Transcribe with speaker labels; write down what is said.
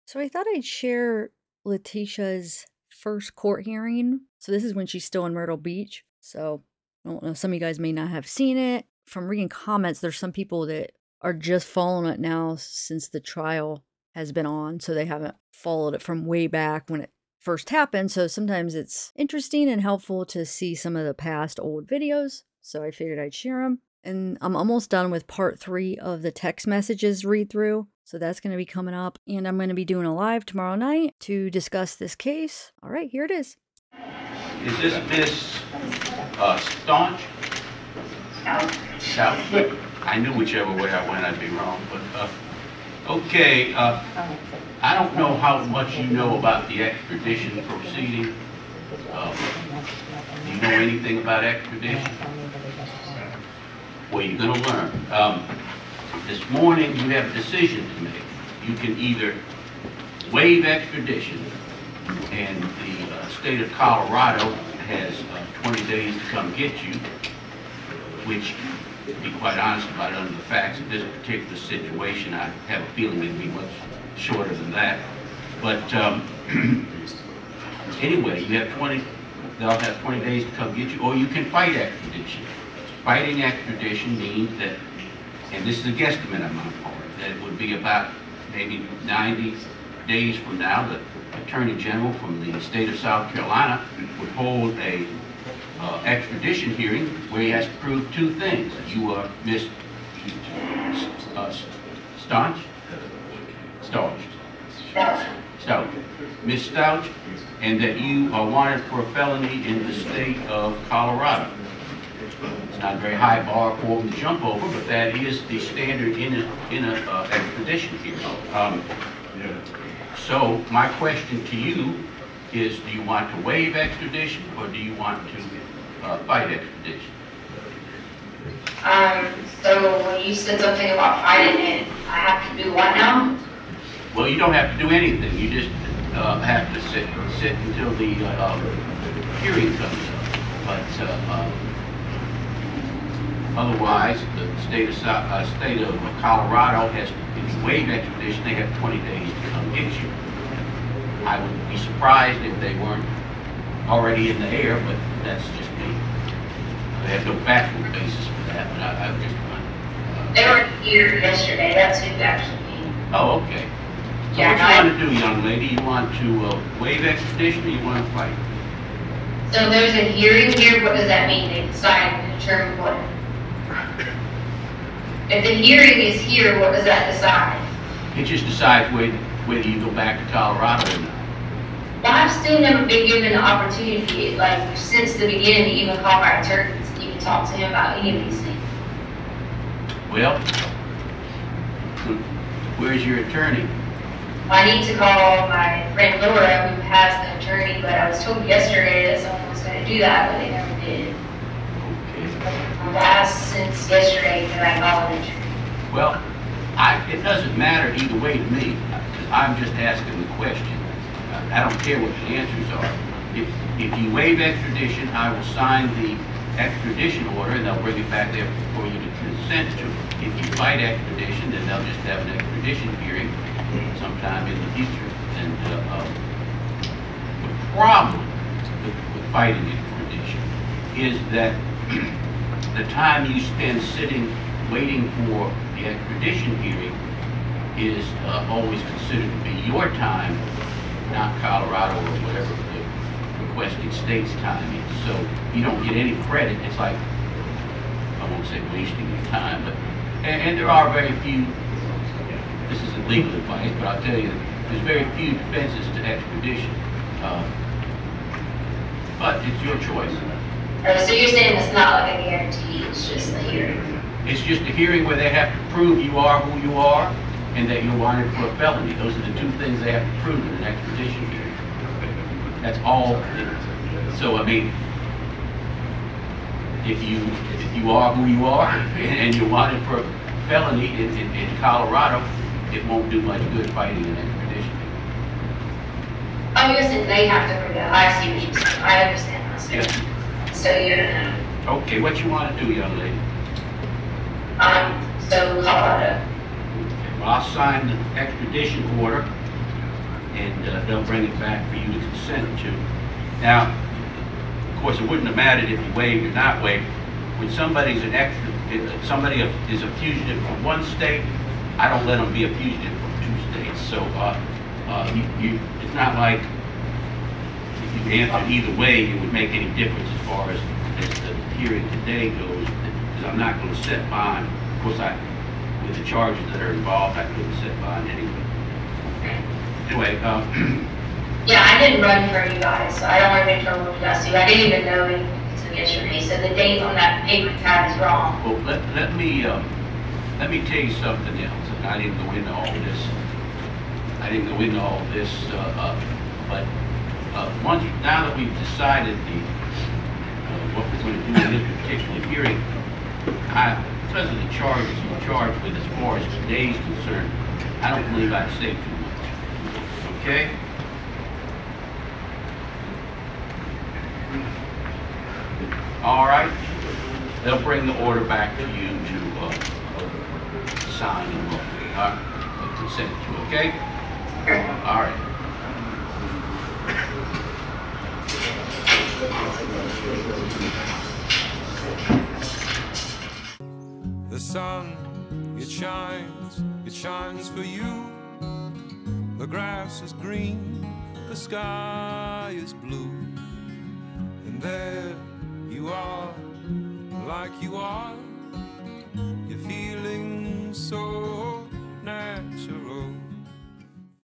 Speaker 1: So I thought I'd share Leticia's first court hearing. So this is when she's still in Myrtle Beach. So I don't know, some of you guys may not have seen it. From reading comments, there's some people that are just following it now since the trial has been on. So they haven't followed it from way back when it first happened. So sometimes it's interesting and helpful to see some of the past old videos. So I figured I'd share them. And I'm almost done with part 3 of the text messages read through. So that's going to be coming up. And I'm going to be doing a live tomorrow night to discuss this case. All right, here it is.
Speaker 2: Is this Miss Stauch? Stauch. I knew whichever way I went I'd be wrong. But okay, I don't know how much you know about the extradition proceeding. Do you know anything about extradition? Well, you're going to learn. This morning, you have a decision to make. You can either waive extradition, and the state of Colorado has 20 days to come get you, which, to be quite honest about it, under the facts of this particular situation, I have a feeling it'll be much shorter than that. But anyway, they'll have 20 days to come get you, or you can fight extradition. Fighting extradition means that, and this is a guesstimate on my part, that it would be about maybe 90 days from now, the Attorney General from the state of South Carolina would hold a extradition hearing where he has to prove 2 things. You are Miss Stauch? Stauch. Stauch. Miss Stauch, and that you are wanted for a felony in the state of Colorado. It's not a very high bar for them to jump over, but that is the standard in a extradition hearing. So my question to you is, do you want to waive extradition, or do you want to fight extradition?
Speaker 3: So when you said something about fighting it, I have to do what now?
Speaker 2: Well, you don't have to do anything. You just have to sit until the hearing comes up. But otherwise, the state of Colorado has, if you waive extradition, they have 20 days to come get you. I would be surprised if they weren't already in the air, but that's just me. They have no factual basis for that, but I would just
Speaker 3: They were here yesterday. That's who actually came.
Speaker 2: Oh, okay. So
Speaker 3: Yeah,
Speaker 2: what you want to do, young lady? You want to waive extradition, or you want to fight?
Speaker 3: So there's a hearing here. What does that mean? They decide and determine what? If the hearing is here, what does that decide?
Speaker 2: It just decides whether you go back to Colorado or not.
Speaker 3: Well, I've still never been given the opportunity, like since the beginning, to even call my attorney to even talk to him about any of these things.
Speaker 2: Well, where's your attorney?
Speaker 3: I need to call my friend Laura, who has the attorney, but I was told yesterday that someone was going to do that, but they never did.
Speaker 2: Okay.
Speaker 3: I've asked since yesterday that I call an attorney.
Speaker 2: Well, it doesn't matter either way to me. I'm just asking the question. I don't care what the answers are. If you waive extradition, I will sign the extradition order, and they'll bring it back there for you to consent to. If you fight extradition, then they'll just have an extradition hearing sometime in the future. And the problem with fighting extradition is that the time you spend sitting waiting for the extradition hearing is always considered to be your time, not Colorado or whatever the requesting state's time is. So you don't get any credit. It's like, I won't say wasting your time, but and there are very few, this isn't legal advice, but I'll tell you, there's very few defenses to extradition. But it's your choice.
Speaker 3: So you're saying it's not like a guarantee, it's just a hearing?
Speaker 2: It's just a hearing where they have to prove you are who you are and that you're wanted for a felony. Those are the 2 things they have to prove in an extradition hearing. That's all. So, I mean, if you are who you are and you're wanted for a felony in Colorado, it won't do much good fighting an extradition.
Speaker 3: Oh, you're saying they have to prove it. I see what you're saying. I understand.
Speaker 2: Yeah.
Speaker 3: So you're
Speaker 2: Okay, what you want to do, young lady?
Speaker 3: so Colorado.
Speaker 2: Okay, well, I'll sign the extradition order, and they'll bring it back for you to consent to. Now, of course, it wouldn't have mattered if you waived or not waived. When somebody's an extra, somebody is a fugitive from one state, I don't let them be a fugitive from two states. So it's not like if you answered either way, it would make any difference as far as the hearing today goes, because I'm not going to set bond. Of course, with the charges that are involved, I couldn't set bond anyway. Anyway,
Speaker 3: yeah, I didn't run for you guys, so I don't want to make trouble with you guys too. I didn't even know it until yesterday, so the date on that paper tab is wrong.
Speaker 2: Well, let me tell you something else. And I didn't go into all this. But now that we've decided what we're going to do in this particular hearing, because of the charges you're charged with as far as today's concerned, I don't believe I'd say too much. Okay? All right. They'll bring the order back to you to sign and consent to, okay? All right.
Speaker 4: The sun, it shines for you. The grass is green, the sky is blue. And there you are, like you are